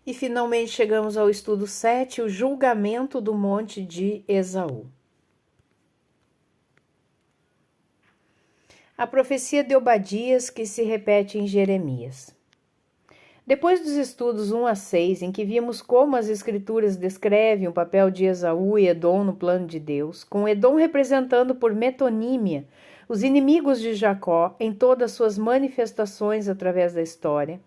E finalmente chegamos ao estudo 7, o julgamento do monte de Esaú. A profecia de Obadias que se repete em Jeremias. Depois dos estudos 1 a 6, em que vimos como as escrituras descrevem o papel de Esaú e Edom no plano de Deus, com Edom representando por metonímia os inimigos de Jacó em todas suas manifestações através da história,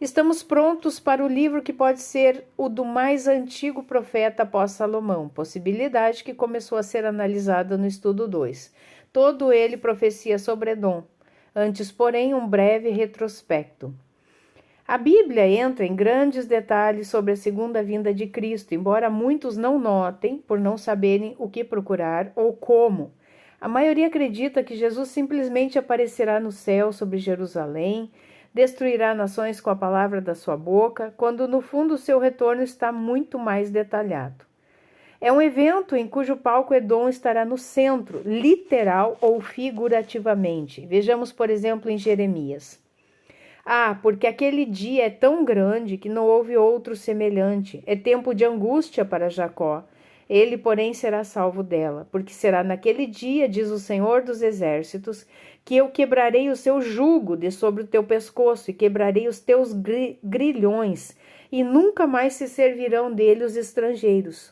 estamos prontos para o livro que pode ser o do mais antigo profeta após Salomão, possibilidade que começou a ser analisada no estudo 2. Todo ele profecia sobre Edom, antes, porém, um breve retrospecto. A Bíblia entra em grandes detalhes sobre a segunda vinda de Cristo, embora muitos não notem, por não saberem o que procurar ou como. A maioria acredita que Jesus simplesmente aparecerá no céu sobre Jerusalém, destruirá nações com a palavra da sua boca, quando no fundo seu retorno está muito mais detalhado. É um evento em cujo palco Edom estará no centro, literal ou figurativamente. Vejamos, por exemplo, em Jeremias. Porque aquele dia é tão grande que não houve outro semelhante. É tempo de angústia para Jacó. Ele, porém, será salvo dela, porque será naquele dia, diz o Senhor dos Exércitos, que eu quebrarei o seu jugo de sobre o teu pescoço e quebrarei os teus grilhões, e nunca mais se servirão dele os estrangeiros.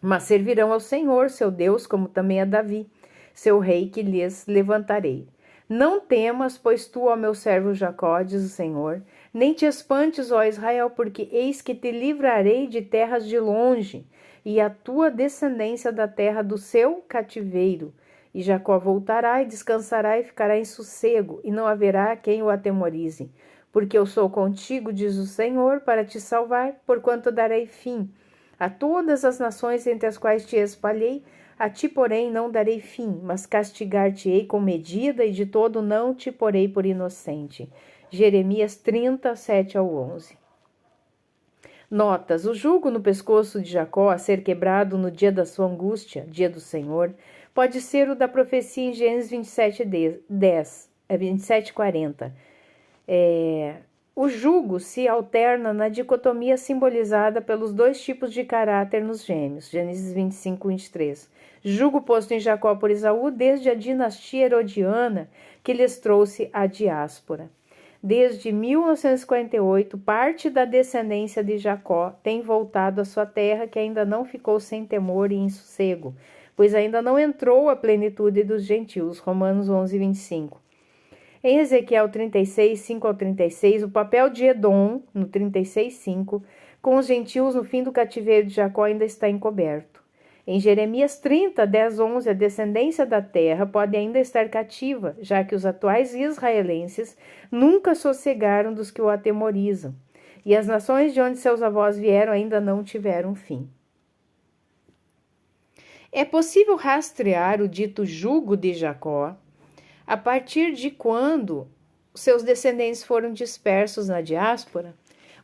Mas servirão ao Senhor, seu Deus, como também a Davi, seu rei, que lhes levantarei. Não temas, pois tu, ó meu servo Jacó, diz o Senhor, nem te espantes, ó Israel, porque eis que te livrarei de terras de longe, e a tua descendência da terra do seu cativeiro. E Jacó voltará e descansará e ficará em sossego, e não haverá quem o atemorize. Porque eu sou contigo, diz o Senhor, para te salvar, porquanto darei fim a todas as nações entre as quais te espalhei. A ti, porém, não darei fim, mas castigar-te-ei com medida, e de todo não te porei por inocente. Jeremias 30, 7 ao 11. Notas: o jugo no pescoço de Jacó a ser quebrado no dia da sua angústia, dia do Senhor, pode ser o da profecia em Gênesis 27:40. O jugo se alterna na dicotomia simbolizada pelos dois tipos de caráter nos gêmeos, Gênesis 25:23. Jugo posto em Jacó por Esaú desde a dinastia herodiana que lhes trouxe a diáspora. Desde 1948, parte da descendência de Jacó tem voltado à sua terra, que ainda não ficou sem temor e em sossego, pois ainda não entrou a plenitude dos gentios, Romanos 11:25. Em Ezequiel 36, 5 ao 36, o papel de Edom, no 36:5, com os gentios no fim do cativeiro de Jacó ainda está encoberto. Em Jeremias 30, 10, 11, a descendência da terra pode ainda estar cativa, já que os atuais israelenses nunca sossegaram dos que o atemorizam, e as nações de onde seus avós vieram ainda não tiveram fim. É possível rastrear o dito jugo de Jacó a partir de quando seus descendentes foram dispersos na diáspora.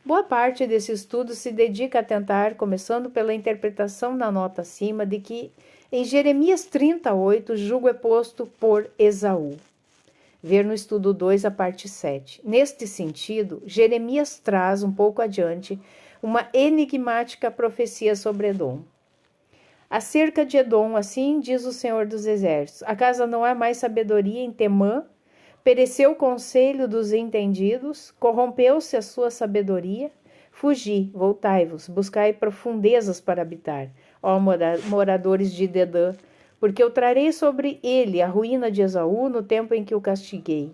Boa parte desse estudo se dedica a tentar, começando pela interpretação da nota acima, de que em Jeremias 38 o jugo é posto por Esaú. Ver no estudo 2 a parte 7. Neste sentido, Jeremias traz um pouco adiante uma enigmática profecia sobre Edom. Acerca de Edom, assim diz o Senhor dos Exércitos: acaso não há mais sabedoria em Temã? Pereceu o conselho dos entendidos, corrompeu-se a sua sabedoria. Fugi, voltai-vos, buscai profundezas para habitar, ó moradores de Dedã, porque eu trarei sobre ele a ruína de Esaú no tempo em que o castiguei.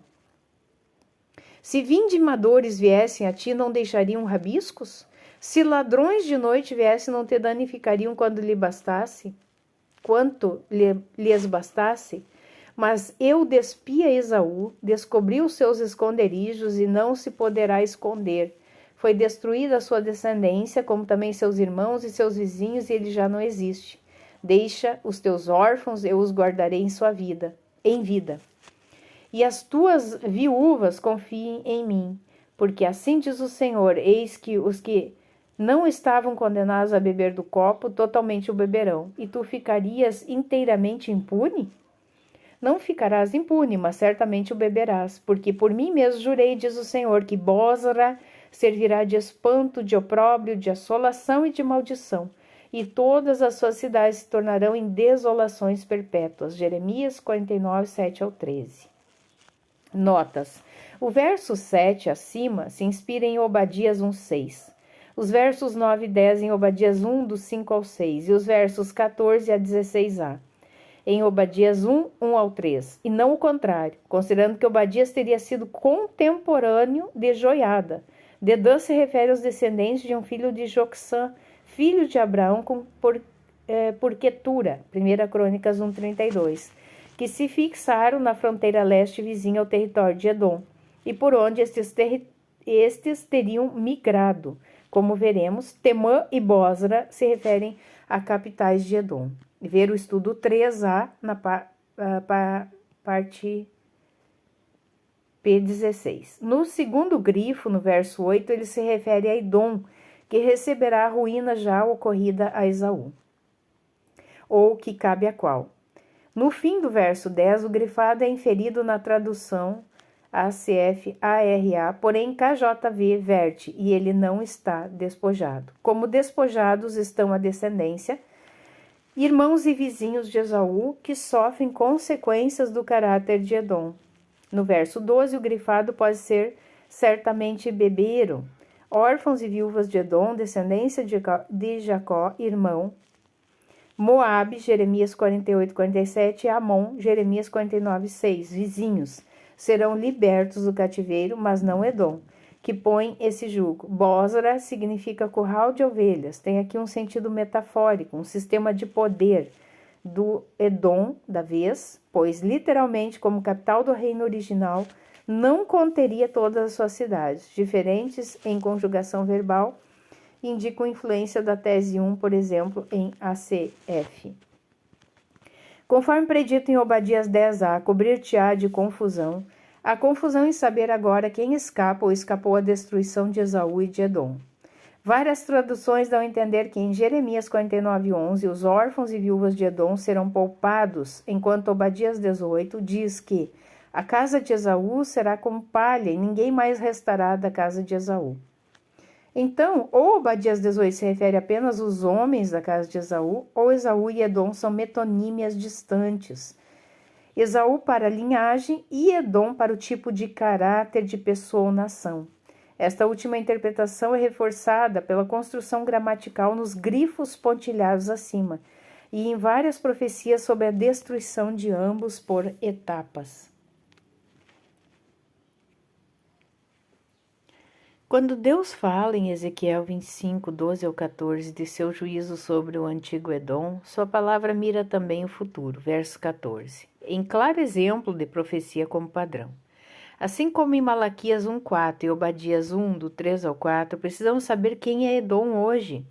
Se vindimadores viessem a ti, não deixariam rabiscos? Se ladrões de noite viessem, não te danificariam quando lhe bastasse? Quanto lhes bastasse? Mas eu despi a Esaú, descobri os seus esconderijos e não se poderá esconder. Foi destruída a sua descendência, como também seus irmãos e seus vizinhos, e ele já não existe. Deixa os teus órfãos, eu os guardarei em vida. E as tuas viúvas confiem em mim, porque assim diz o Senhor: eis que os que não estavam condenados a beber do copo, totalmente o beberão, e tu ficarias inteiramente impune? Não ficarás impune, mas certamente o beberás, porque por mim mesmo jurei, diz o Senhor, que Bosra servirá de espanto, de opróbrio, de assolação e de maldição, e todas as suas cidades se tornarão em desolações perpétuas. Jeremias 49, 7 ao 13. Notas. O verso 7 acima se inspira em Obadias 1:6. Os versos 9 e 10 em Obadias 1, do 5 ao 6, e os versos 14 a 16a em Obadias 1, 1 ao 3, e não o contrário, considerando que Obadias teria sido contemporâneo de Joiada. Dedã se refere aos descendentes de um filho de Jocsã, filho de Abraão por Quetura, 1 Crônicas 1:32, que se fixaram na fronteira leste vizinha ao território de Edom, e por onde estes teriam migrado. Como veremos, Temã e Bosra se referem a capitais de Edom. Ver o estudo 3A na parte P16. No segundo grifo, no verso 8, ele se refere a Edom, que receberá a ruína já ocorrida a Esaú, ou que cabe a qual. No fim do verso 10, o grifado é inferido na tradução ACF-ARA, porém KJV verte, e ele não está despojado. Como despojados estão a descendência, irmãos e vizinhos de Esaú, que sofrem consequências do caráter de Edom. No verso 12, o grifado pode ser certamente bebeiro, órfãos e viúvas de Edom, descendência de Jacó, irmão, Moabe, Jeremias 48, 47, e Amon, Jeremias 49, 6, vizinhos, serão libertos do cativeiro, mas não Edom, que põe esse jugo. Bosra significa curral de ovelhas, tem aqui um sentido metafórico, um sistema de poder do Edom da vez, pois literalmente como capital do reino original não conteria todas as suas cidades, diferentes em conjugação verbal, indicam influência da tese 1, por exemplo, em ACF. Conforme predito em Obadias 10a, cobrir-te-á de confusão, a confusão em saber agora quem escapa ou escapou à destruição de Esaú e de Edom. Várias traduções dão a entender que em Jeremias 49:11 os órfãos e viúvas de Edom serão poupados, enquanto Obadias 18 diz que a casa de Esaú será como palha e ninguém mais restará da casa de Esaú. Então, ou Obadias 18 se refere apenas aos homens da casa de Esaú, ou Esaú e Edom são metonímias distantes. Esaú para a linhagem e Edom para o tipo de caráter de pessoa ou nação. Esta última interpretação é reforçada pela construção gramatical nos grifos pontilhados acima e em várias profecias sobre a destruição de ambos por etapas. Quando Deus fala em Ezequiel 25, 12 ao 14 de seu juízo sobre o antigo Edom, sua palavra mira também o futuro, verso 14, em claro exemplo de profecia como padrão. Assim como em Malaquias 1:4 e Obadias 1, do 3 ao 4, precisamos saber quem é Edom hoje,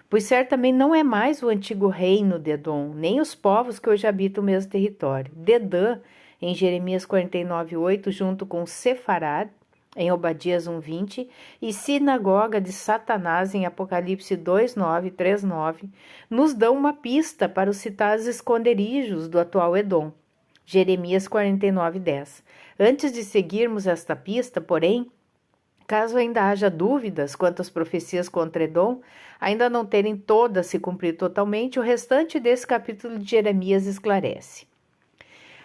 pois certamente não é mais o antigo reino de Edom, nem os povos que hoje habitam o mesmo território. Dedã, em Jeremias 49:8, junto com Sefarad, em Obadias 1:20, e sinagoga de Satanás, em Apocalipse 2:9 e 3:9, nos dão uma pista para os citados esconderijos do atual Edom. Jeremias 49:10. Antes de seguirmos esta pista, porém, caso ainda haja dúvidas quanto às profecias contra Edom, ainda não terem todas se cumprido totalmente, o restante desse capítulo de Jeremias esclarece.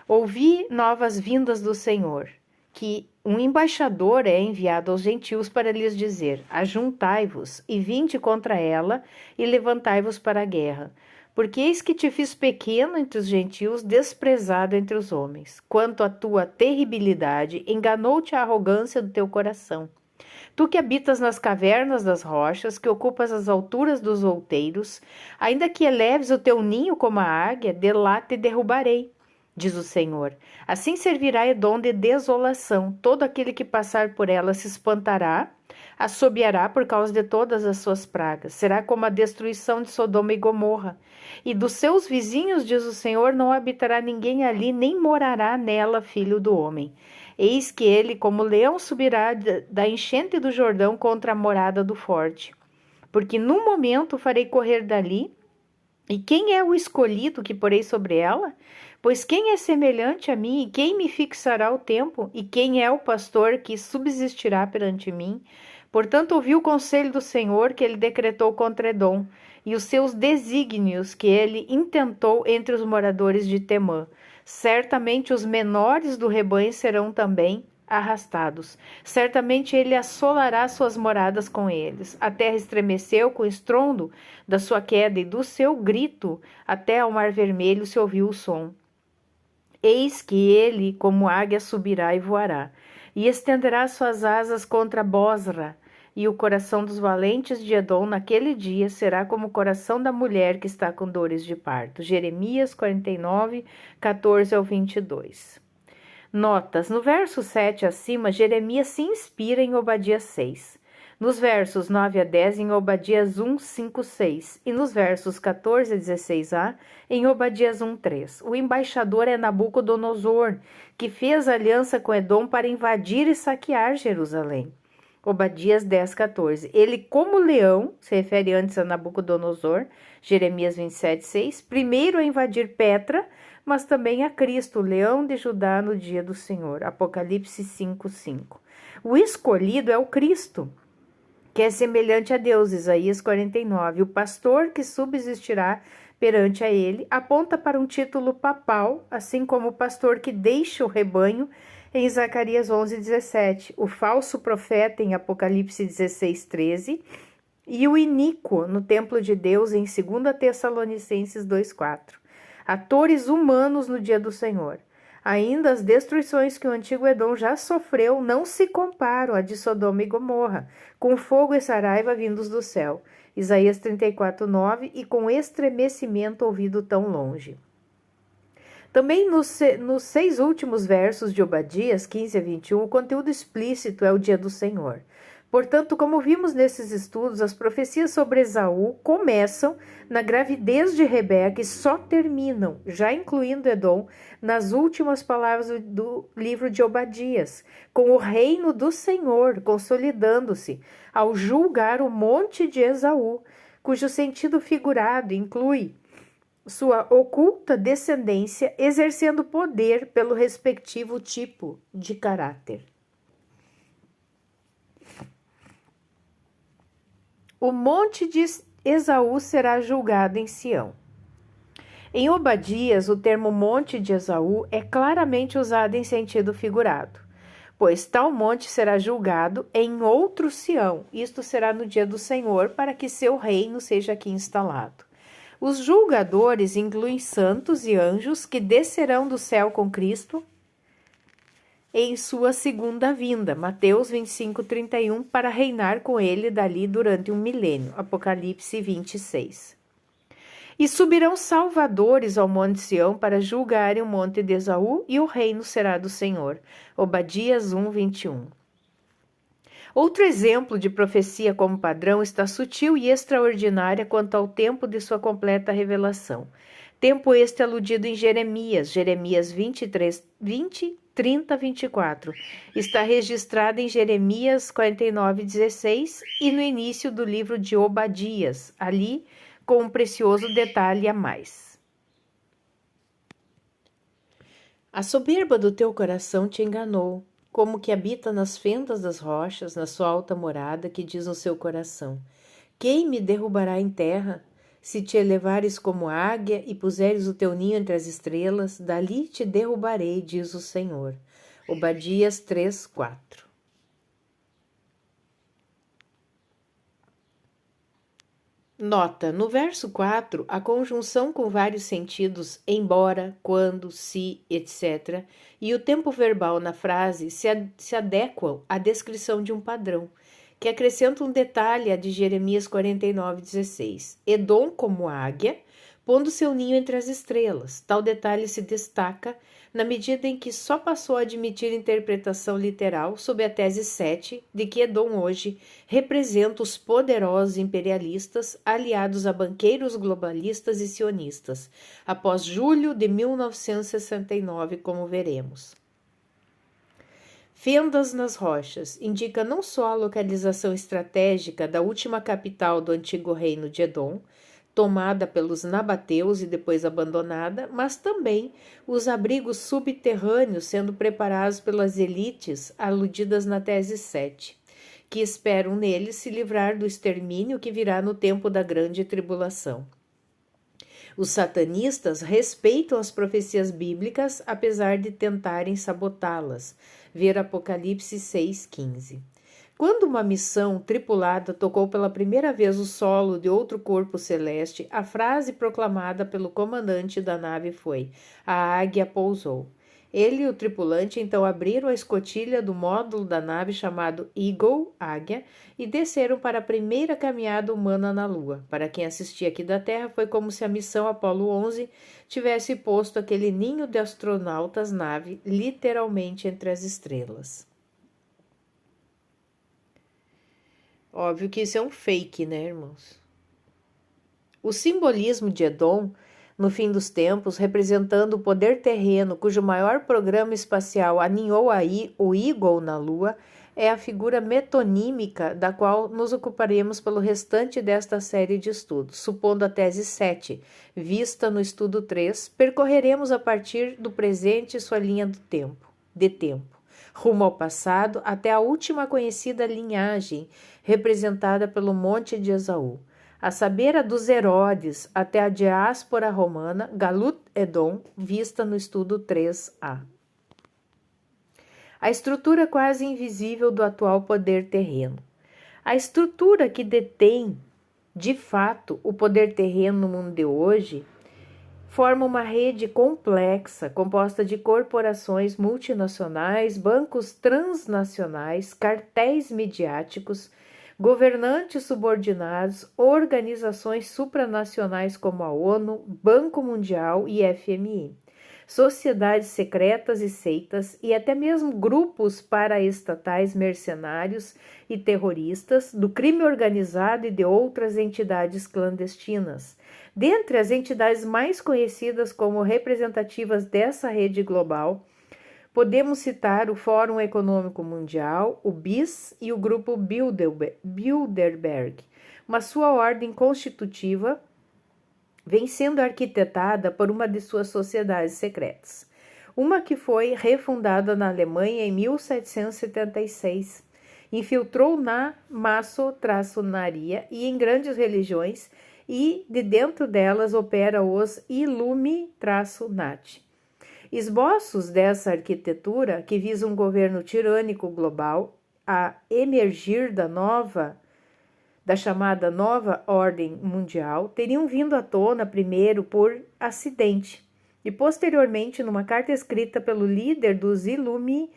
Ouvi novas vindas do Senhor, que um embaixador é enviado aos gentios para lhes dizer: ajuntai-vos e vinde contra ela e levantai-vos para a guerra. Porque eis que te fiz pequeno entre os gentios, desprezado entre os homens. Quanto à tua terribilidade, enganou-te a arrogância do teu coração. Tu que habitas nas cavernas das rochas, que ocupas as alturas dos outeiros, ainda que eleves o teu ninho como a águia, de lá te derrubarei, diz o Senhor. Assim servirá Edom de desolação. Todo aquele que passar por ela se espantará, assobiará por causa de todas as suas pragas. Será como a destruição de Sodoma e Gomorra. E dos seus vizinhos, diz o Senhor, não habitará ninguém ali, nem morará nela filho do homem. Eis que ele, como leão, subirá da enchente do Jordão contra a morada do forte. Porque num momento farei correr dali. E quem é o escolhido que porei sobre ela? Pois quem é semelhante a mim, e quem me fixará o tempo? E quem é o pastor que subsistirá perante mim? Portanto, ouviu o conselho do Senhor que ele decretou contra Edom, e os seus desígnios que ele intentou entre os moradores de Temã. Certamente os menores do rebanho serão também arrastados. Certamente ele assolará suas moradas com eles. A terra estremeceu com o estrondo da sua queda, e do seu grito até ao mar vermelho se ouviu o som. Eis que ele, como águia, subirá e voará, e estenderá suas asas contra Bosra, e o coração dos valentes de Edom naquele dia será como o coração da mulher que está com dores de parto. Jeremias 49, 14 ao 22. Notas: no verso 7 acima, Jeremias se inspira em Obadias 6. Nos versos 9 a 10, em Obadias 1, 5, 6. E nos versos 14 a 16a, em Obadias 1, 3. O embaixador é Nabucodonosor, que fez aliança com Edom para invadir e saquear Jerusalém. Obadias 10, 14. Ele, como leão, se refere antes a Nabucodonosor, Jeremias 27, 6. Primeiro a invadir Petra, mas também a Cristo, o leão de Judá no dia do Senhor. Apocalipse 5, 5. O escolhido é o Cristo, que é semelhante a Deus, Isaías 49. O pastor que subsistirá perante a ele aponta para um título papal, assim como o pastor que deixa o rebanho em Zacarias 11, 17. O falso profeta em Apocalipse 16, 13. E o iníquo no templo de Deus em 2 Tessalonicenses 2, 4. Atores humanos no dia do Senhor. Ainda as destruições que o antigo Edom já sofreu não se comparam à de Sodoma e Gomorra, com fogo e saraiva vindos do céu. Isaías 34, 9, e com estremecimento ouvido tão longe. Também nos 6 últimos versos de Obadias, 15 a 21, o conteúdo explícito é o dia do Senhor. Portanto, como vimos nesses estudos, as profecias sobre Esaú começam na gravidez de Rebeca e só terminam, já incluindo Edom, nas últimas palavras do livro de Obadias, com o reino do Senhor consolidando-se ao julgar o monte de Esaú, cujo sentido figurado inclui sua oculta descendência exercendo poder pelo respectivo tipo de caráter. O monte de Esaú será julgado em Sião. Em Obadias, o termo monte de Esaú é claramente usado em sentido figurado, pois tal monte será julgado em outro Sião. Isto será no dia do Senhor, para que seu reino seja aqui instalado. Os julgadores incluem santos e anjos que descerão do céu com Cristo em sua segunda vinda, Mateus 25, 31, para reinar com ele dali durante 1 milênio, Apocalipse 26. E subirão salvadores ao monte Sião para julgarem o monte de Esaú, e o reino será do Senhor, Obadias 1, 21. Outro exemplo de profecia como padrão está sutil e extraordinária quanto ao tempo de sua completa revelação. Tempo este aludido em Jeremias 23, 20, 30, 24. Está registrado em Jeremias 49, 16 e no início do livro de Obadias, ali com um precioso detalhe a mais. A soberba do teu coração te enganou, como que habita nas fendas das rochas, na sua alta morada, que diz no seu coração: quem me derrubará em terra? Se te elevares como águia e puseres o teu ninho entre as estrelas, dali te derrubarei, diz o Senhor. Obadias 3, 4. Nota: no verso 4, a conjunção com vários sentidos embora, quando, se, etc., e o tempo verbal na frase se adequam à descrição de um padrão, que acrescenta um detalhe à de Jeremias 49, 16. Edom como águia, pondo seu ninho entre as estrelas. Tal detalhe se destaca na medida em que só passou a admitir interpretação literal sob a tese 7 de que Edom hoje representa os poderosos imperialistas aliados a banqueiros globalistas e sionistas, após julho de 1969, como veremos. Fendas nas rochas indica não só a localização estratégica da última capital do antigo reino de Edom, tomada pelos nabateus e depois abandonada, mas também os abrigos subterrâneos sendo preparados pelas elites aludidas na tese 7. que esperam neles se livrar do extermínio que virá no tempo da grande tribulação. Os satanistas respeitam as profecias bíblicas, apesar de tentarem sabotá-las. Ver Apocalipse 6,15. Quando uma missão tripulada tocou pela primeira vez o solo de outro corpo celeste, a frase proclamada pelo comandante da nave foi: "A águia pousou". Ele e o tripulante então abriram a escotilha do módulo da nave chamado Eagle, águia, e desceram para a primeira caminhada humana na Lua. Para quem assistia aqui da Terra, foi como se a missão Apollo 11 tivesse posto aquele ninho de astronautas nave literalmente entre as estrelas. Óbvio que isso é um fake, né, irmãos? O simbolismo de Edom, no fim dos tempos, representando o poder terreno cujo maior programa espacial aninhou o Eagle na Lua, é a figura metonímica da qual nos ocuparemos pelo restante desta série de estudos. Supondo a tese 7, vista no estudo 3, percorreremos a partir do presente sua linha de tempo, rumo ao passado até a última conhecida linhagem, representada pelo Monte de Esaú, a saber a dos Herodes até a diáspora romana, Galut Edom, vista no estudo 3a. A estrutura quase invisível do atual poder terreno. A estrutura que detém, de fato, o poder terreno no mundo de hoje forma uma rede complexa, composta de corporações multinacionais, bancos transnacionais, cartéis midiáticos, governantes subordinados, organizações supranacionais como a ONU, Banco Mundial e FMI, sociedades secretas e seitas e até mesmo grupos paraestatais mercenários e terroristas, do crime organizado e de outras entidades clandestinas. Dentre as entidades mais conhecidas como representativas dessa rede global, podemos citar o Fórum Econômico Mundial, o BIS e o Grupo Bilderberg. Mas sua ordem constitutiva vem sendo arquitetada por uma de suas sociedades secretas. Uma que foi refundada na Alemanha em 1776, infiltrou na maçonaria e em grandes religiões e de dentro delas opera os Illuminati. Esboços dessa arquitetura, que visa um governo tirânico global, a emergir da chamada nova ordem mundial, teriam vindo à tona primeiro por acidente e posteriormente numa carta escrita pelo líder dos Illuminati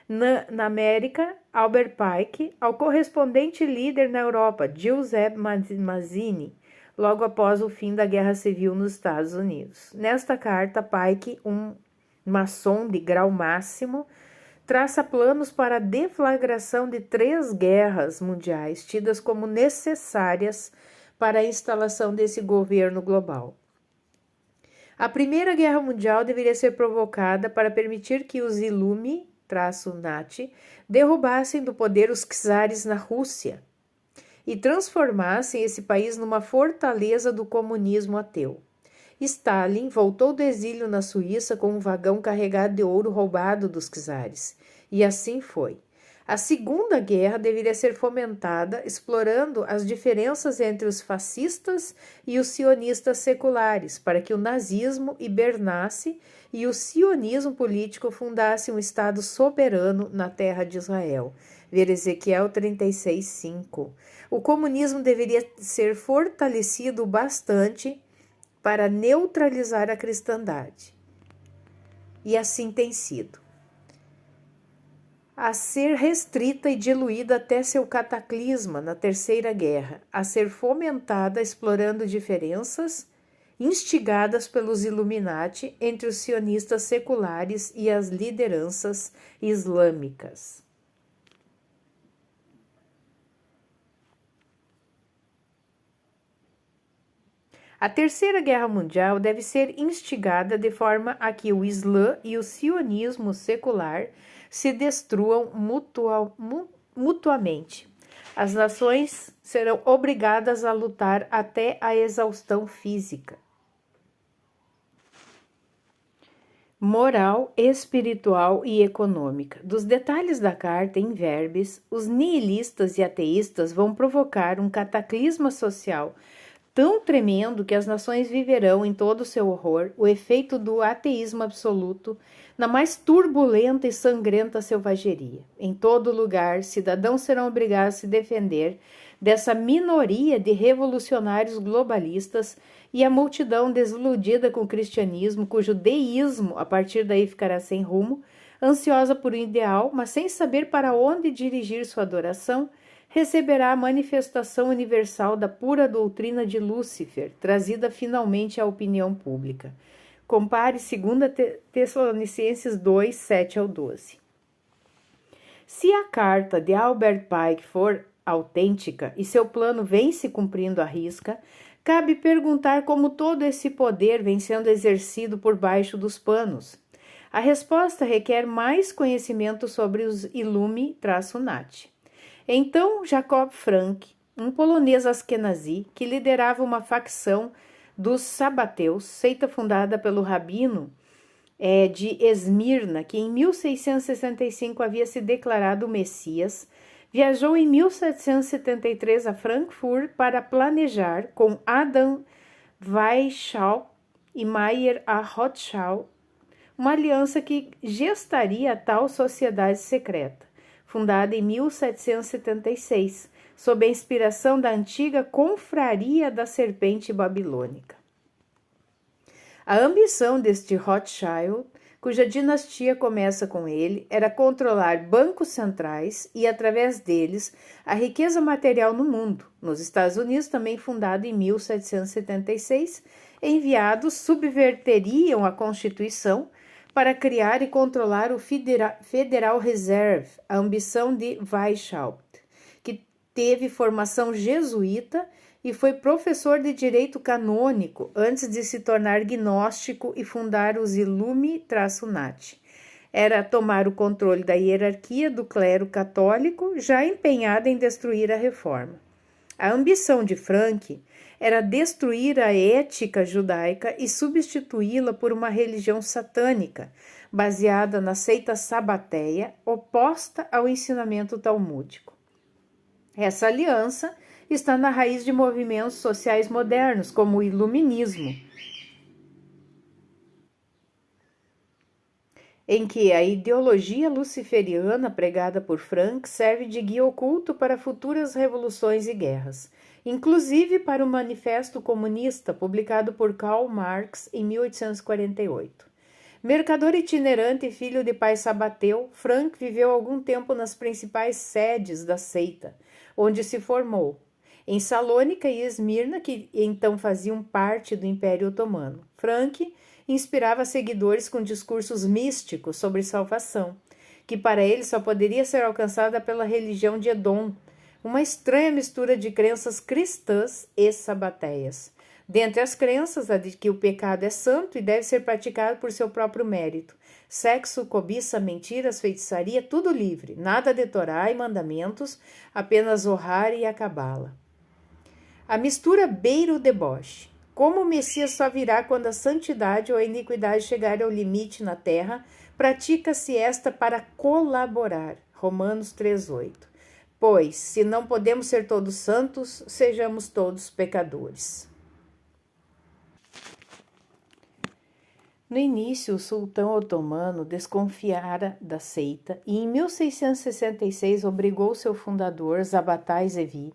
na América, Albert Pike, ao correspondente líder na Europa, Giuseppe Mazzini, logo após o fim da Guerra Civil nos Estados Unidos. Nesta carta, Pike, um maçom de grau máximo, traça planos para a deflagração de 3 guerras mundiais, tidas como necessárias para a instalação desse governo global. A Primeira Guerra Mundial deveria ser provocada para permitir que os Illuminati derrubassem do poder os czares na Rússia e transformassem esse país numa fortaleza do comunismo ateu. Stalin voltou do exílio na Suíça com um vagão carregado de ouro roubado dos czares. E assim foi. A Segunda Guerra deveria ser fomentada explorando as diferenças entre os fascistas e os sionistas seculares, para que o nazismo hibernasse e o sionismo político fundasse um Estado soberano na terra de Israel. Ver Ezequiel 36:5. O comunismo deveria ser fortalecido bastante para neutralizar a cristandade. E assim tem sido. A ser restrita e diluída até seu cataclisma na Terceira Guerra, a ser fomentada explorando diferenças instigadas pelos Illuminati entre os sionistas seculares e as lideranças islâmicas. A Terceira Guerra Mundial deve ser instigada de forma a que o Islã e o sionismo secular se destruam mutuamente. As nações serão obrigadas a lutar até a exaustão física. moral, espiritual e econômica. Dos detalhes da carta em verbes, os nihilistas e ateístas vão provocar um cataclisma social tão tremendo que as nações viverão em todo o seu horror o efeito do ateísmo absoluto na mais turbulenta e sangrenta selvageria. Em todo lugar, cidadãos serão obrigados a se defender dessa minoria de revolucionários globalistas e a multidão desiludida com o cristianismo, cujo deísmo a partir daí ficará sem rumo, ansiosa por um ideal, mas sem saber para onde dirigir sua adoração, receberá a manifestação universal da pura doutrina de Lúcifer, trazida finalmente à opinião pública. Compare 2 Tessalonicenses 2, 7 ao 12. Se a carta de Albert Pike for autêntica e seu plano vem se cumprindo à risca, cabe perguntar como todo esse poder vem sendo exercido por baixo dos panos. A resposta requer mais conhecimento sobre os Illuminati. Então, Jacob Frank, um polonês askenazi que liderava uma facção dos sabateus, seita fundada pelo rabino de Esmirna, que em 1665 havia se declarado o Messias, viajou em 1773 a Frankfurt para planejar, com Adam Weishaupt e Mayer a Rothschild, uma aliança que gestaria a tal sociedade secreta, fundada em 1776, sob a inspiração da antiga Confraria da Serpente Babilônica. A ambição deste Rothschild, cuja dinastia começa com ele, era controlar bancos centrais e, através deles, a riqueza material no mundo. Nos Estados Unidos, também fundado em 1776, enviados subverteriam a Constituição para criar e controlar o Federal Reserve, a ambição de Weishaupt, que teve formação jesuíta e foi professor de direito canônico antes de se tornar gnóstico e fundar os Illuminati. Era tomar o controle da hierarquia do clero católico, já empenhada em destruir a reforma. A ambição de Frank era destruir a ética judaica e substituí-la por uma religião satânica, baseada na seita sabateia, oposta ao ensinamento talmúdico. Essa aliança está na raiz de movimentos sociais modernos, como o iluminismo, em que a ideologia luciferiana pregada por Frank serve de guia oculto para futuras revoluções e guerras, inclusive para o Manifesto Comunista, publicado por Karl Marx em 1848. Mercador itinerante e filho de pai sabateu, Frank viveu algum tempo nas principais sedes da seita, onde se formou, em Salônica e Esmirna, que então faziam parte do Império Otomano. Frank inspirava seguidores com discursos místicos sobre salvação, que para ele só poderia ser alcançada pela religião de Edom, uma estranha mistura de crenças cristãs e sabateias. Dentre as crenças, a de que o pecado é santo e deve ser praticado por seu próprio mérito. Sexo, cobiça, mentiras, feitiçaria, tudo livre, nada de Torá e mandamentos, apenas honrar e acabá-la. A mistura beira o deboche. Como o Messias só virá quando a santidade ou a iniquidade chegar ao limite na terra, pratica-se esta para colaborar. Romanos 3,8. Pois, se não podemos ser todos santos, sejamos todos pecadores. No início, o sultão otomano desconfiara da seita e em 1666 obrigou seu fundador, Zabatai Zevi,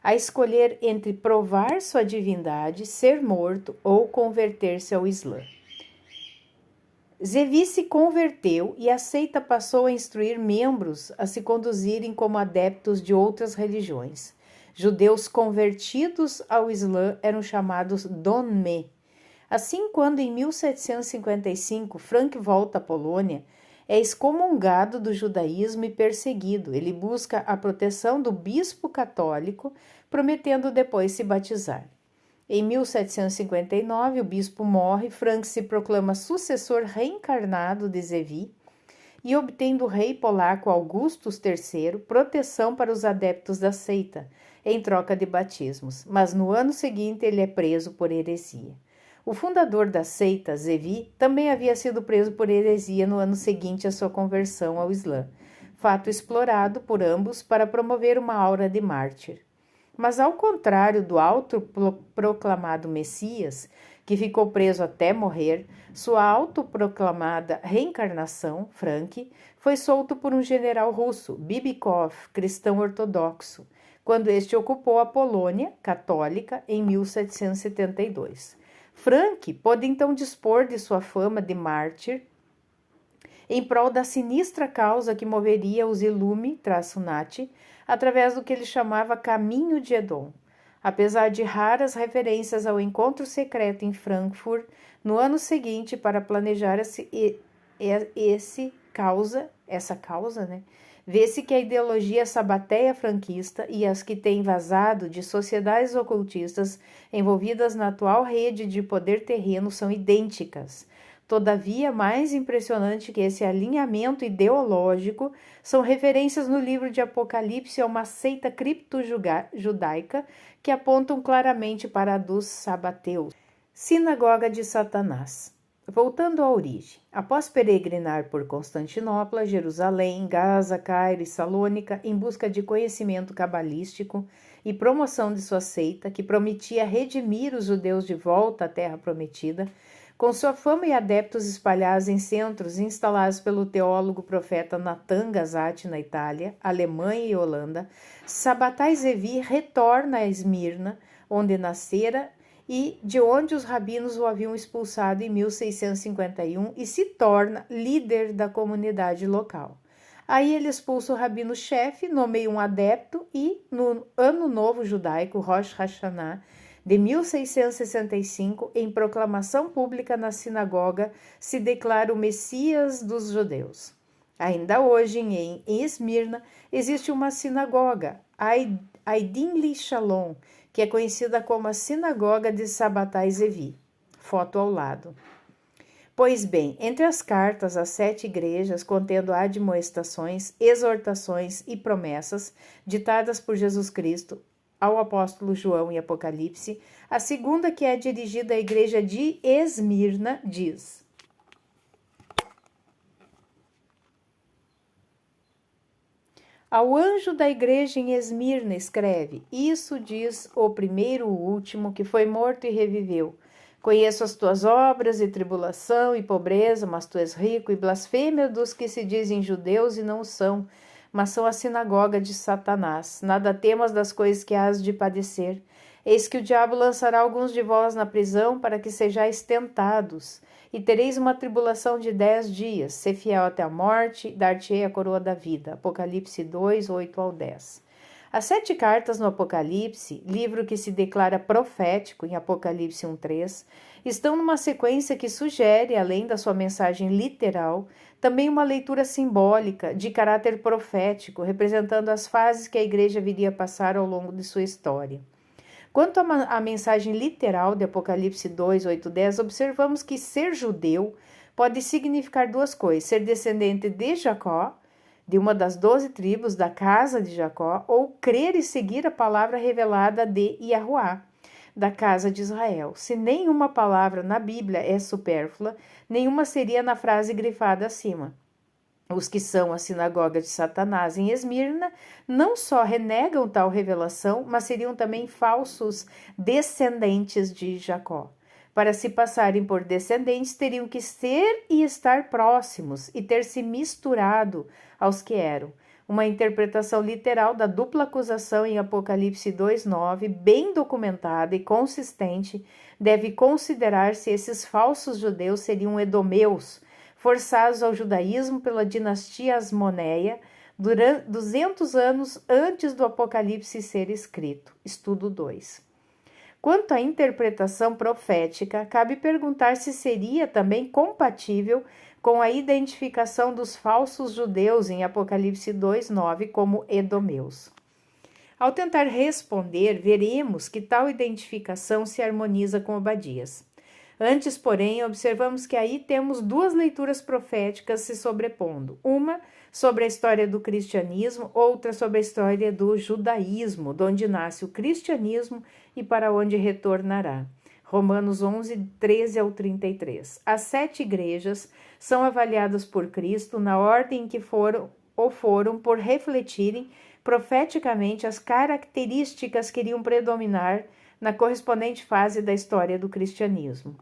a escolher entre provar sua divindade, ser morto ou converter-se ao Islã. Zevi se converteu e a seita passou a instruir membros a se conduzirem como adeptos de outras religiões. Judeus convertidos ao Islã eram chamados Donme. Assim, quando em 1755 Frank volta à Polônia, é excomungado do judaísmo e perseguido. Ele busca a proteção do bispo católico, prometendo depois se batizar. Em 1759, o bispo morre, Frank se proclama sucessor reencarnado de Zevi e obtém do rei polaco Augustus III proteção para os adeptos da seita, em troca de batismos, mas no ano seguinte ele é preso por heresia. O fundador da seita, Zevi, também havia sido preso por heresia no ano seguinte à sua conversão ao Islã, fato explorado por ambos para promover uma aura de mártir. Mas ao contrário do autoproclamado Messias, que ficou preso até morrer, sua autoproclamada reencarnação, Frank, foi solto por um general russo, Bibikov, cristão ortodoxo, quando este ocupou a Polônia, católica, em 1772. Frank pôde então dispor de sua fama de mártir em prol da sinistra causa que moveria os Illuminati através do que ele chamava Caminho de Edom. Apesar de raras referências ao encontro secreto em Frankfurt no ano seguinte para planejar essa causa, vê-se que a ideologia sabateia franquista e as que têm vazado de sociedades ocultistas envolvidas na atual rede de poder terreno são idênticas. Todavia, mais impressionante que esse alinhamento ideológico são referências no livro de Apocalipse a uma seita cripto-judaica que apontam claramente para a dos sabateus. Sinagoga de Satanás. Voltando à origem, após peregrinar por Constantinopla, Jerusalém, Gaza, Cairo e Salônica em busca de conhecimento cabalístico e promoção de sua seita, que prometia redimir os judeus de volta à Terra Prometida, com sua fama e adeptos espalhados em centros instalados pelo teólogo profeta Natan Gazati na Itália, Alemanha e Holanda, Sabbatai Zevi retorna a Esmirna, onde nascera e de onde os rabinos o haviam expulsado em 1651 e se torna líder da comunidade local. Aí ele expulsa o rabino-chefe, nomeia um adepto e, no Ano Novo Judaico, Rosh Hashanah, de 1665, em proclamação pública na sinagoga, se declara o Messias dos judeus. Ainda hoje, em Esmirna, existe uma sinagoga, Aidin Li Shalom, que é conhecida como a Sinagoga de Sabbatai Zevi. Foto ao lado. Pois bem, entre as cartas às 7 igrejas, contendo admoestações, exortações e promessas ditadas por Jesus Cristo ao apóstolo João em Apocalipse, a segunda, que é dirigida à igreja de Esmirna, diz: Ao anjo da igreja em Esmirna escreve: Isso diz o primeiro e o último, que foi morto e reviveu. Conheço as tuas obras e tribulação e pobreza, mas tu és rico, e blasfêmia dos que se dizem judeus e não o são, mas são a sinagoga de Satanás. Nada temas das coisas que hás de padecer. Eis que o diabo lançará alguns de vós na prisão para que sejais tentados, e tereis uma tribulação de 10 dias. Sê fiel até a morte, dar-te-ei a coroa da vida. Apocalipse 2, 8 ao 10. As 7 cartas no Apocalipse, livro que se declara profético em Apocalipse 1:3, estão numa sequência que sugere, além da sua mensagem literal, também uma leitura simbólica de caráter profético, representando as fases que a igreja viria a passar ao longo de sua história. Quanto à mensagem literal de Apocalipse 2, 8, 10, observamos que ser judeu pode significar duas coisas: ser descendente de Jacó, de uma das 12 tribos da casa de Jacó, ou crer e seguir a palavra revelada de Yahuá, da casa de Israel. Se nenhuma palavra na Bíblia é supérflua, nenhuma seria na frase grifada acima. Os que são a sinagoga de Satanás em Esmirna não só renegam tal revelação, mas seriam também falsos descendentes de Jacó. Para se passarem por descendentes, teriam que ser e estar próximos e ter se misturado aos que eram. Uma interpretação literal da dupla acusação em Apocalipse 2:9, bem documentada e consistente, deve considerar se esses falsos judeus seriam edomeus, forçados ao judaísmo pela dinastia Asmoneia, durante 200 anos antes do Apocalipse ser escrito. Estudo 2. Quanto à interpretação profética, cabe perguntar se seria também compatível com a identificação dos falsos judeus em Apocalipse 2:9 como edomeus. Ao tentar responder, veremos que tal identificação se harmoniza com Obadias. Antes, porém, observamos que aí temos duas leituras proféticas se sobrepondo. Uma sobre a história do cristianismo, outra sobre a história do judaísmo, de onde nasce o cristianismo e para onde retornará. Romanos 11, 13 ao 33. As 7 igrejas são avaliadas por Cristo na ordem em que foram por refletirem profeticamente as características que iriam predominar na correspondente fase da história do cristianismo.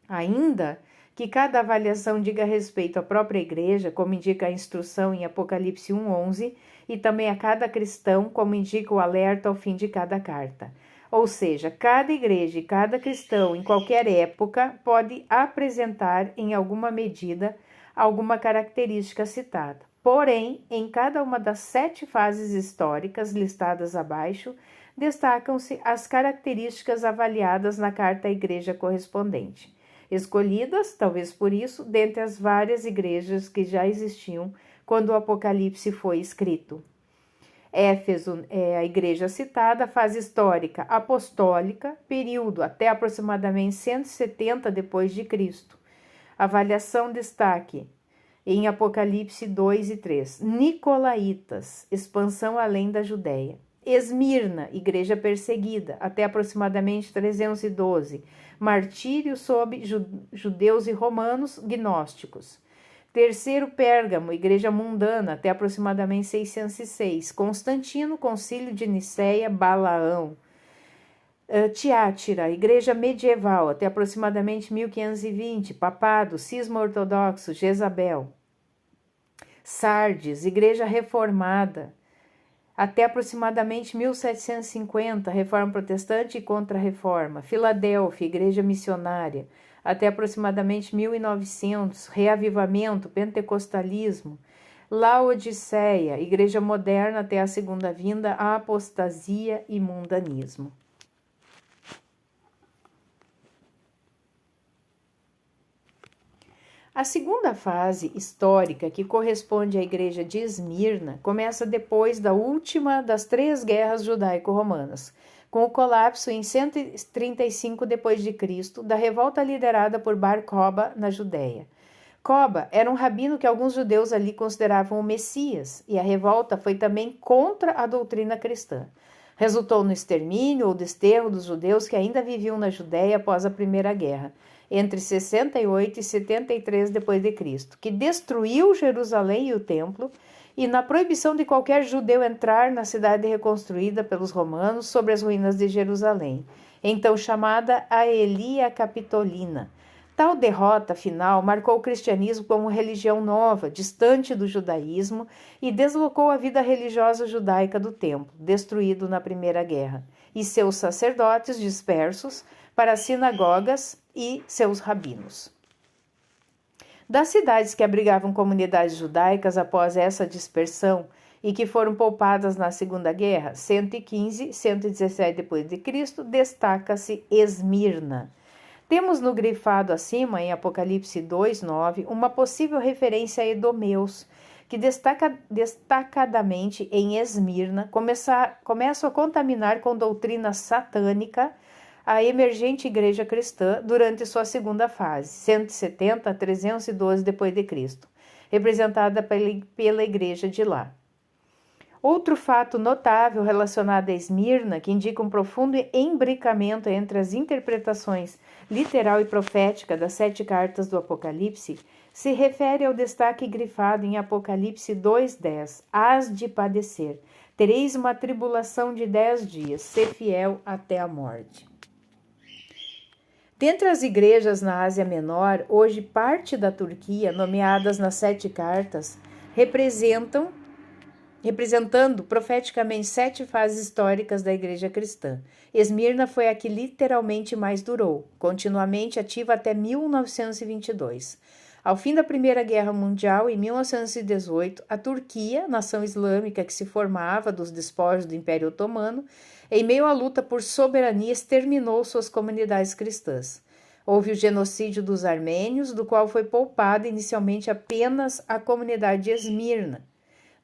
Ainda que cada avaliação diga respeito à própria igreja, como indica a instrução em Apocalipse 1:11, e também a cada cristão, como indica o alerta ao fim de cada carta. Ou seja, cada igreja e cada cristão, em qualquer época, pode apresentar, em alguma medida, alguma característica citada. Porém, em cada uma das 7 fases históricas listadas abaixo, destacam-se as características avaliadas na carta à igreja correspondente, escolhidas, talvez por isso, dentre as várias igrejas que já existiam quando o Apocalipse foi escrito. Éfeso é a igreja citada, fase histórica apostólica, período até aproximadamente 170 depois de Cristo. Avaliação destaque em Apocalipse 2 e 3. Nicolaítas, expansão além da Judéia. Esmirna, igreja perseguida, até aproximadamente 312. Martírio sob judeus e romanos gnósticos. Terceiro, Pérgamo, igreja mundana, até aproximadamente 606. Constantino, concílio de Niceia, Balaão. Tiátira, igreja medieval, até aproximadamente 1520. Papado, cisma ortodoxo, Jezabel. Sardes, igreja reformada, até aproximadamente 1750, reforma protestante e contra-reforma. Filadélfia, igreja missionária, até aproximadamente 1900, reavivamento, pentecostalismo. Laodiceia, igreja moderna até a segunda vinda, a apostasia e mundanismo. A segunda fase histórica, que corresponde à igreja de Esmirna, começa depois da última das 3 guerras judaico-romanas, com o colapso em 135 d.C. da revolta liderada por Bar Koba na Judéia. Koba era um rabino que alguns judeus ali consideravam o Messias, e a revolta foi também contra a doutrina cristã. Resultou no extermínio ou desterro dos judeus que ainda viviam na Judéia após a Primeira Guerra, entre 68 e 73 d.C., que destruiu Jerusalém e o templo, e na proibição de qualquer judeu entrar na cidade reconstruída pelos romanos sobre as ruínas de Jerusalém, então chamada Aelia Capitolina. Tal derrota final marcou o cristianismo como religião nova, distante do judaísmo, e deslocou a vida religiosa judaica do templo, destruído na Primeira Guerra, e seus sacerdotes dispersos para as sinagogas e seus rabinos. Das cidades que abrigavam comunidades judaicas após essa dispersão e que foram poupadas na Segunda Guerra, 115 e 117 d.C., destaca-se Esmirna. Temos no grifado acima, em Apocalipse 2:9, uma possível referência a edomeus, que destacadamente em Esmirna começam a contaminar com doutrina satânica a emergente igreja cristã durante sua segunda fase, 170 a 312 d.C., representada pela igreja de lá. Outro fato notável relacionado a Esmirna, que indica um profundo embricamento entre as interpretações literal e profética das 7 cartas do Apocalipse, se refere ao destaque grifado em Apocalipse 2:10, hás de padecer, tereis uma tribulação de 10 dias, ser fiel até a morte. Dentre as igrejas na Ásia Menor, hoje parte da Turquia, nomeadas nas 7 cartas, representando profeticamente 7 fases históricas da igreja cristã. Esmirna foi a que literalmente mais durou, continuamente ativa até 1922. Ao fim da Primeira Guerra Mundial, em 1918, a Turquia, nação islâmica que se formava dos despojos do Império Otomano, em meio à luta por soberania, exterminou suas comunidades cristãs. Houve o genocídio dos armênios, do qual foi poupada inicialmente apenas a comunidade de Esmirna,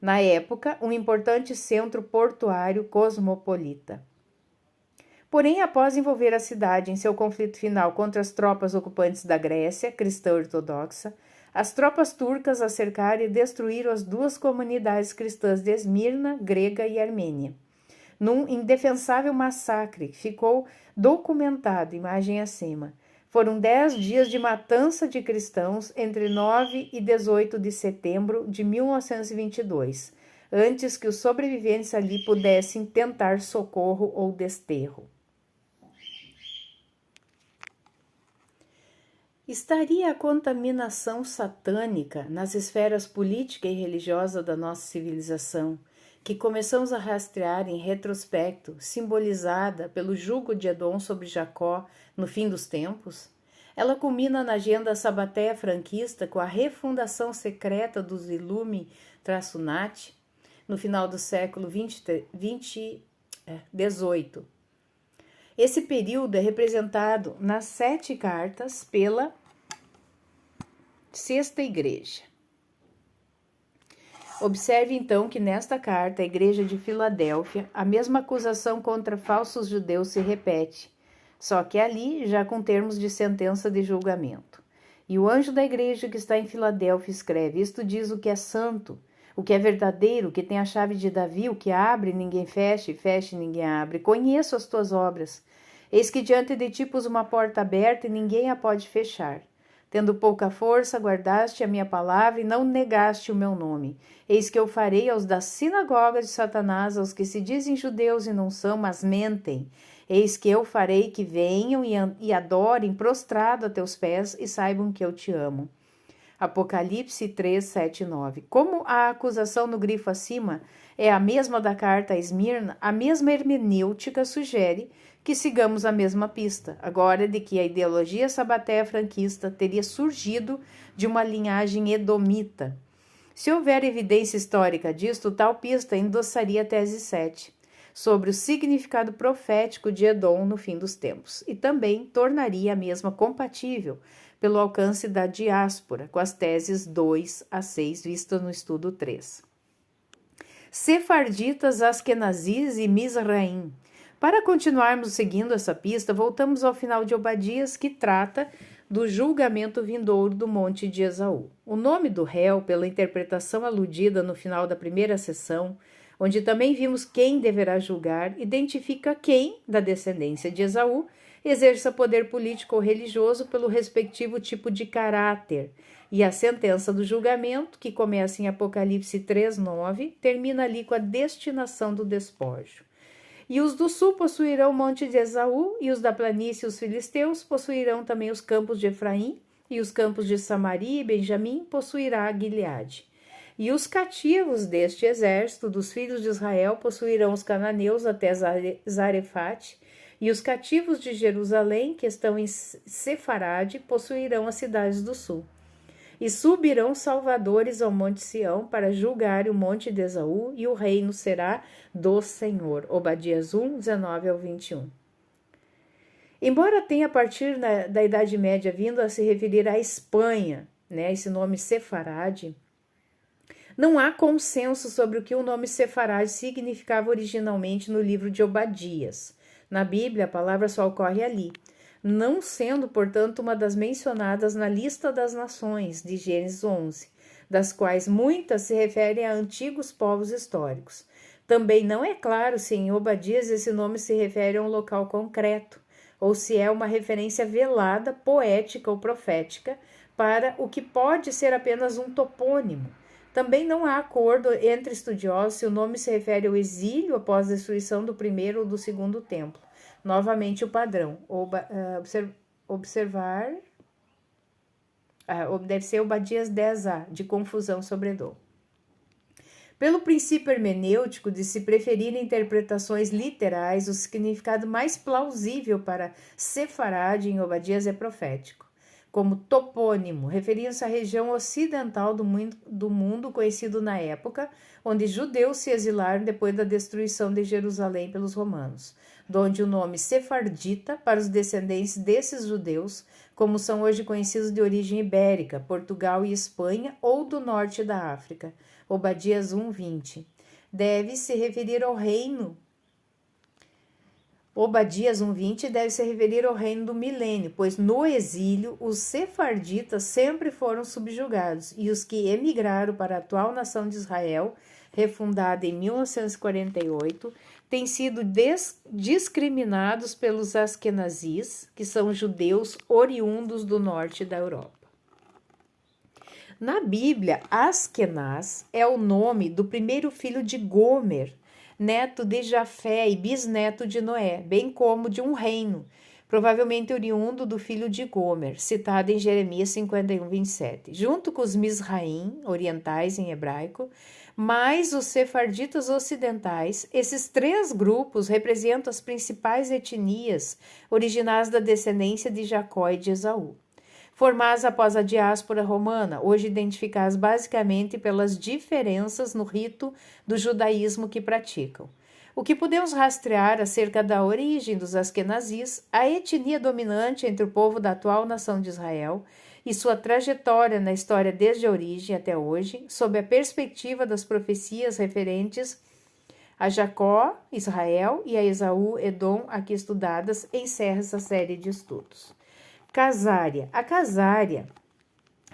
na época um importante centro portuário cosmopolita. Porém, após envolver a cidade em seu conflito final contra as tropas ocupantes da Grécia, cristã ortodoxa, as tropas turcas a cercaram e destruíram as 2 comunidades cristãs de Esmirna, grega e armênia. num indefensável massacre que ficou documentado, imagem acima. Foram 10 dias de matança de cristãos entre 9 e 18 de setembro de 1922, antes que os sobreviventes ali pudessem tentar socorro ou desterro. Estaria a contaminação satânica nas esferas política e religiosa da nossa civilização, que começamos a rastrear em retrospecto, simbolizada pelo jugo de Edom sobre Jacó no fim dos tempos? Ela culmina na agenda sabateia franquista com a refundação secreta dos Illuminati no final do século XVIII. Esse período é representado nas 7 cartas pela Sexta Igreja. Observe então que nesta carta, a Igreja de Filadélfia, a mesma acusação contra falsos judeus se repete, só que ali já com termos de sentença de julgamento. E o anjo da igreja que está em Filadélfia escreve: isto diz o que é santo, o que é verdadeiro, o que tem a chave de Davi, o que abre ninguém fecha, e fecha ninguém abre. Conheço as tuas obras. Eis que diante de ti pus uma porta aberta e ninguém a pode fechar. Tendo pouca força, guardaste a minha palavra e não negaste o meu nome. Eis que eu farei aos da sinagoga de Satanás, aos que se dizem judeus e não são, mas mentem. Eis que eu farei que venham e adorem prostrado a teus pés e saibam que eu te amo. Apocalipse 3, 7 e 9. Como a acusação no grifo acima é a mesma da carta a Esmirna, a mesma hermenêutica sugere que sigamos a mesma pista, agora de que a ideologia sabateia franquista teria surgido de uma linhagem edomita. Se houver evidência histórica disto, tal pista endossaria a tese 7, sobre o significado profético de Edom no fim dos tempos, e também tornaria a mesma compatível pelo alcance da diáspora, com as teses 2 a 6 vistas no estudo 3. Sefarditas, Askenazis e Mizraim. Para continuarmos seguindo essa pista, voltamos ao final de Obadias, que trata do julgamento vindouro do Monte de Esaú. O nome do réu, pela interpretação aludida no final da primeira sessão, onde também vimos quem deverá julgar, identifica quem, da descendência de Esaú, exerça poder político ou religioso pelo respectivo tipo de caráter, e a sentença do julgamento, que começa em Apocalipse 3:9, termina ali com a destinação do despojo. E os do sul possuirão o monte de Esaú, e os da planície, os filisteus, possuirão também os campos de Efraim, e os campos de Samaria e Benjamim possuirá Gileade. E os cativos deste exército dos filhos de Israel possuirão os cananeus até Zarefate, e os cativos de Jerusalém, que estão em Sefarade, possuirão as cidades do sul. E subirão salvadores ao monte Sião para julgar o monte de Esaú, e o reino será do Senhor. Obadias 1, 19 ao 21. Embora tenha a partir da Idade Média vindo a se referir à Espanha, esse nome Sefarade, não há consenso sobre o que o nome Sefarade significava originalmente no livro de Obadias. Na Bíblia, a palavra só ocorre ali, não sendo, portanto, uma das mencionadas na lista das nações de Gênesis 11, das quais muitas se referem a antigos povos históricos. Também não é claro se em Obadias esse nome se refere a um local concreto, ou se é uma referência velada, poética ou profética, para o que pode ser apenas um topônimo. Também não há acordo entre estudiosos se o nome se refere ao exílio após a destruição do primeiro ou do segundo templo. Novamente o padrão, observar, deve ser Obadias 10a, de confusão sobre Edom. Pelo princípio hermenêutico de se preferir interpretações literais, o significado mais plausível para Sefarade em Obadias é profético. Como topônimo, referindo-se à região ocidental do mundo conhecido na época, onde judeus se exilaram depois da destruição de Jerusalém pelos romanos, donde o nome sefardita para os descendentes desses judeus, como são hoje conhecidos de origem ibérica, Portugal e Espanha, ou do norte da África. Obadias 1:20. Deve se referir ao reino. Obadias 1:20 deve se referir ao reino do milênio, pois no exílio os sefarditas sempre foram subjugados, e os que emigraram para a atual nação de Israel refundada em 1948, têm sido discriminados pelos askenazis, que são judeus oriundos do norte da Europa. Na Bíblia, Askenaz é o nome do primeiro filho de Gomer, neto de Jafé e bisneto de Noé, bem como de um reino, provavelmente oriundo do filho de Gomer, citado em Jeremias 51, 27, junto com os Mizraim, orientais em hebraico, mais os sefarditas ocidentais. Esses três grupos representam as principais etnias originárias da descendência de Jacó e de Esaú, formadas após a diáspora romana, hoje identificadas basicamente pelas diferenças no rito do judaísmo que praticam. O que podemos rastrear acerca da origem dos askenazis, a etnia dominante entre o povo da atual nação de Israel e sua trajetória na história desde a origem até hoje, sob a perspectiva das profecias referentes a Jacó, Israel, e a Esaú, Edom, aqui estudadas, encerra essa série de estudos. Casária. A Casária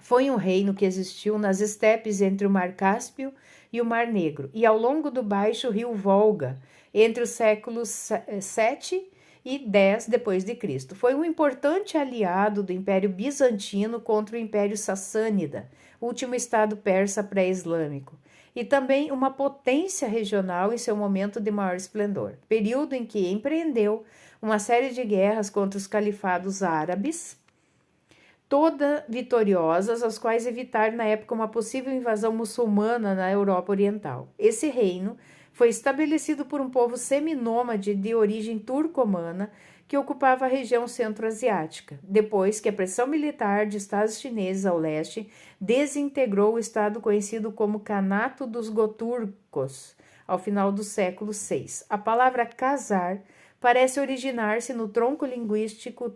foi um reino que existiu nas estepes entre o Mar Cáspio e o Mar Negro, e ao longo do baixo rio Volga, entre os séculos 7 e 10 depois de Cristo. Foi um importante aliado do Império Bizantino contra o Império Sassânida, último estado persa pré-islâmico, e também uma potência regional em seu momento de maior esplendor, período em que empreendeu uma série de guerras contra os califados árabes, todas vitoriosas, as quais evitaram na época uma possível invasão muçulmana na Europa Oriental. Esse reino foi estabelecido por um povo seminômade de origem turcomana que ocupava a região centro-asiática, depois que a pressão militar de estados chineses ao leste desintegrou o estado conhecido como Khanato dos Goturcos, ao final do século VI. A palavra casar parece originar-se no tronco linguístico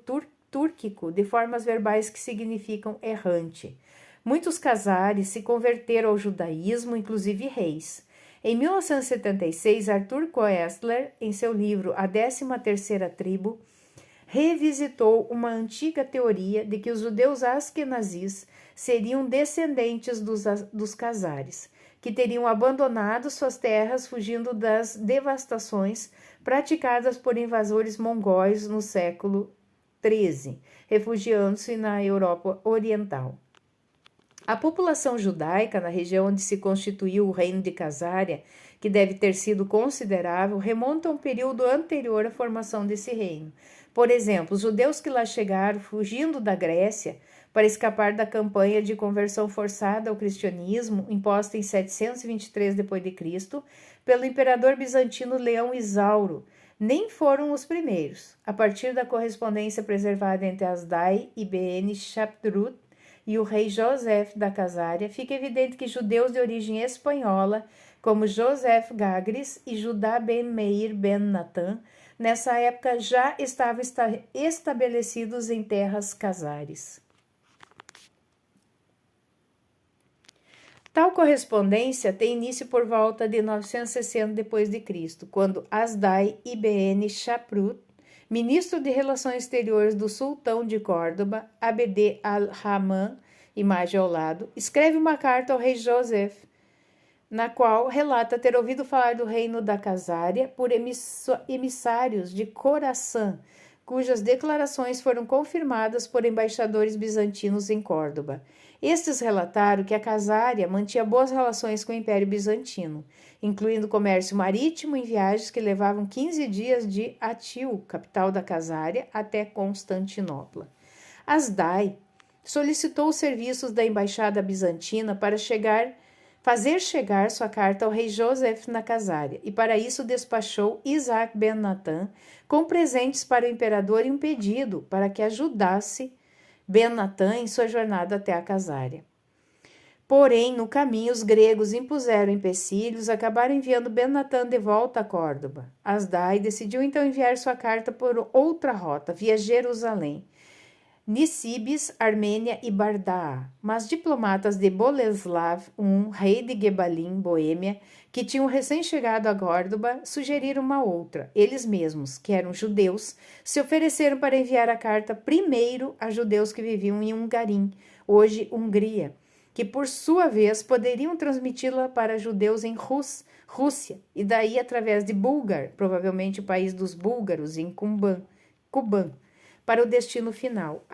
túrquico de formas verbais que significam errante. Muitos casares se converteram ao judaísmo, inclusive reis. Em 1976, Arthur Koestler, em seu livro A 13ª Tribo, revisitou uma antiga teoria de que os judeus askenazis seriam descendentes dos casares, que teriam abandonado suas terras fugindo das devastações praticadas por invasores mongóis no século XIII, refugiando-se na Europa Oriental. A população judaica na região onde se constituiu o reino de Casária, que deve ter sido considerável, remonta a um período anterior à formação desse reino. Por exemplo, os judeus que lá chegaram fugindo da Grécia para escapar da campanha de conversão forçada ao cristianismo imposta em 723 d.C. pelo imperador bizantino Leão Isauro, nem foram os primeiros. A partir da correspondência preservada entre Asdai ibn Shaprut e o rei Joseph da Casária, fica evidente que judeus de origem espanhola, como Joseph Gagris e Judá ben Meir ben Natan, nessa época já estavam estabelecidos em terras casares. Tal correspondência tem início por volta de 960 d.C., quando Asdai ibn Shaprut, ministro de Relações Exteriores do sultão de Córdoba, Abd al-Rahman, imagem ao lado, escreve uma carta ao rei Joseph, na qual relata ter ouvido falar do reino da Casária por emissários de Coração, cujas declarações foram confirmadas por embaixadores bizantinos em Córdoba. Estes relataram que a Casária mantinha boas relações com o Império Bizantino, incluindo comércio marítimo em viagens que levavam 15 dias de Atil, capital da Casária, até Constantinopla. Asdai solicitou os serviços da embaixada bizantina para fazer chegar sua carta ao rei Joseph na Casária, e para isso despachou Isaac ben Natan com presentes para o imperador e um pedido para que ajudasse Ben Natan em sua jornada até a Casária. Porém, no caminho, os gregos impuseram empecilhos, acabaram enviando Ben Natan de volta a Córdoba. Asdai decidiu então enviar sua carta por outra rota, via Jerusalém, Nisibis, Armênia e Bardaa, mas diplomatas de Boleslav I, rei de Gebalim, Boêmia, que tinham recém-chegado a Córdoba, sugeriram uma outra. Eles mesmos, que eram judeus, se ofereceram para enviar a carta primeiro a judeus que viviam em Ungarim, hoje Hungria, que por sua vez poderiam transmiti-la para judeus em Rússia, e daí através de Bulgar, provavelmente o país dos búlgaros, em Kuban, para o destino final.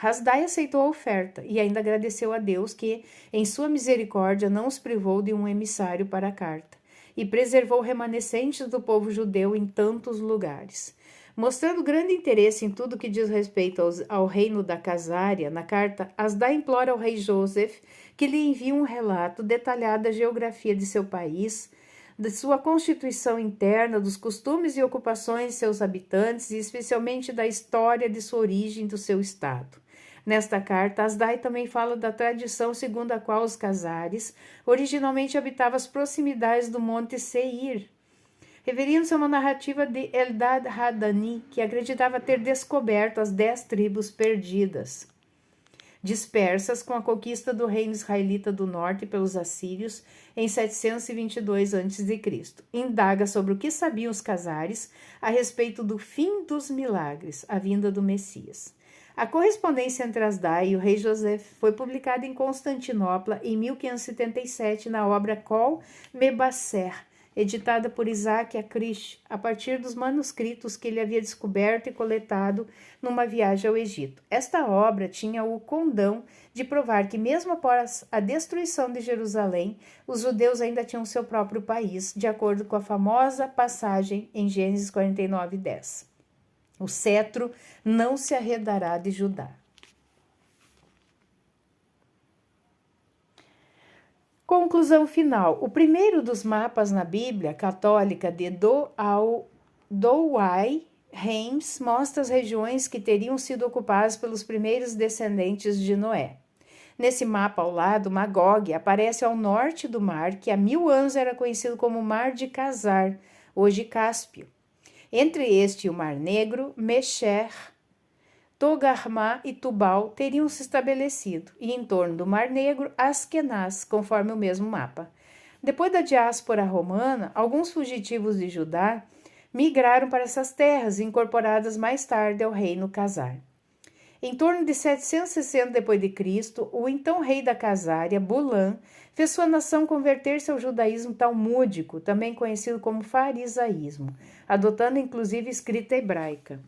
Hasdai aceitou a oferta e ainda agradeceu a Deus que, em sua misericórdia, não os privou de um emissário para a carta e preservou remanescentes do povo judeu em tantos lugares. Mostrando grande interesse em tudo que diz respeito ao reino da Casária, na carta, Hasdai implora ao rei Joseph que lhe envie um relato detalhado da geografia de seu país, de sua constituição interna, dos costumes e ocupações de seus habitantes e especialmente da história de sua origem do seu estado. Nesta carta, Hasdai também fala da tradição segundo a qual os Casares originalmente habitavam as proximidades do Monte Seir, referindo-se a uma narrativa de Eldad Hadani, que acreditava ter descoberto as 10 tribos perdidas, dispersas com a conquista do reino israelita do norte pelos assírios em 722 a.C. Indaga sobre o que sabiam os Casares a respeito do fim dos milagres, a vinda do Messias. A correspondência entre Hasdai e o rei José foi publicada em Constantinopla em 1577 na obra Kol Mebasser, editada por Isaac Acrish, a partir dos manuscritos que ele havia descoberto e coletado numa viagem ao Egito. Esta obra tinha o condão de provar que, mesmo após a destruição de Jerusalém, os judeus ainda tinham seu próprio país, de acordo com a famosa passagem em Gênesis 49:10. O cetro não se arredará de Judá. Conclusão final. O primeiro dos mapas na Bíblia católica de Douai Reims mostra as regiões que teriam sido ocupadas pelos primeiros descendentes de Noé. Nesse mapa ao lado, Magog aparece ao norte do mar, que há 1000 anos era conhecido como Mar de Casar, hoje Cáspio. Entre este e o Mar Negro, Mesher, Togarmá e Tubal teriam se estabelecido, e em torno do Mar Negro, Askenaz, conforme o mesmo mapa. Depois da diáspora romana, alguns fugitivos de Judá migraram para essas terras, incorporadas mais tarde ao reino Casar. Em torno de 760 d.C., o então rei da Casária, Bulan, fez sua nação converter-se ao judaísmo talmúdico, também conhecido como farisaísmo, adotando inclusive escrita hebraica.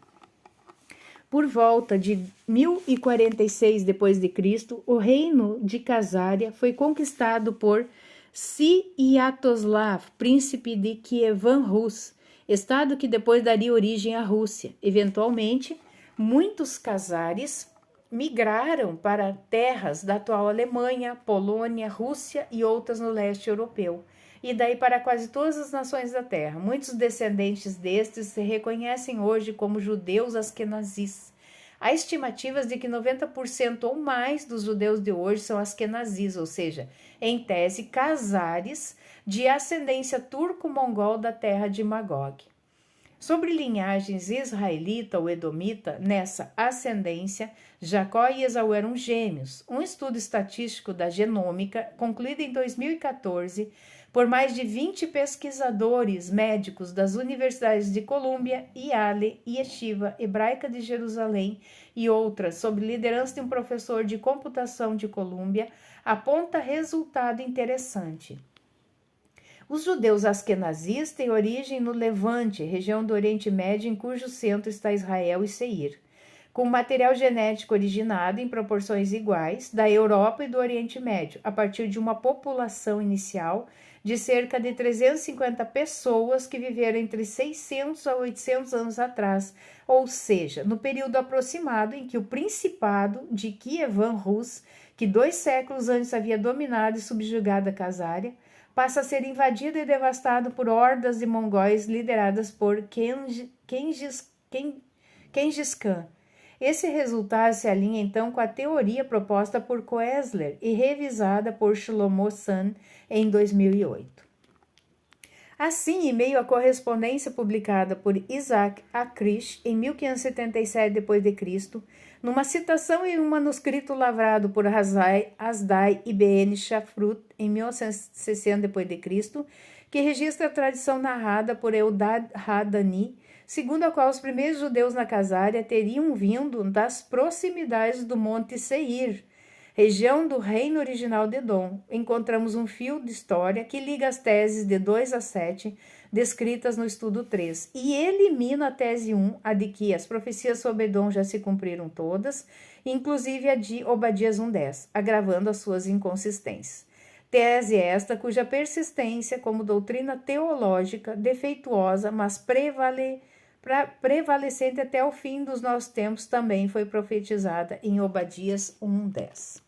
Por volta de 1046 d.C., o reino de Casária foi conquistado por Sviatoslav, príncipe de Kievan Rus, estado que depois daria origem à Rússia. Eventualmente, muitos casares migraram para terras da atual Alemanha, Polônia, Rússia e outras no leste europeu, e daí para quase todas as nações da terra. Muitos descendentes destes se reconhecem hoje como judeus askenazis. Há estimativas de que 90% ou mais dos judeus de hoje são askenazis, ou seja, em tese, casares de ascendência turco-mongol da terra de Magog. Sobre linhagens israelita ou edomita, nessa ascendência, Jacó e Esaú eram gêmeos. Um estudo estatístico da genômica, concluído em 2014, por mais de 20 pesquisadores médicos das universidades de Colômbia, Yale, Yeshiva Hebraica de Jerusalém e outras, sob liderança de um professor de computação de Colômbia, aponta resultado interessante. Os judeus askenazis têm origem no Levante, região do Oriente Médio em cujo centro está Israel e Seir, com material genético originado em proporções iguais da Europa e do Oriente Médio, a partir de uma população inicial de cerca de 350 pessoas que viveram entre 600 a 800 anos atrás, ou seja, no período aproximado em que o Principado de Kievan Rus, que 2 séculos antes havia dominado e subjugado a Casária, passa a ser invadido e devastado por hordas de mongóis lideradas por Gengis Khan. Esse resultado se alinha então com a teoria proposta por Koestler e revisada por Shlomo Zahn em 2008. Assim, em meio à correspondência publicada por Isaac Acrish em 1577 d.C., numa citação em um manuscrito lavrado por Hasdai Ibn Shafrut em 1960 d.C., que registra a tradição narrada por Eldad Hadani, segundo a qual os primeiros judeus na Casária teriam vindo das proximidades do Monte Seir, região do reino original de Edom. Encontramos um fio de história que liga as teses de 2 a 7, descritas no estudo 3, e elimina a tese 1, a de que as profecias sobre Edom já se cumpriram todas, inclusive a de Obadias 1:10, agravando as suas inconsistências. Tese esta cuja persistência como doutrina teológica, defeituosa, mas prevalecente até o fim dos nossos tempos, também foi profetizada em Obadias 1:10.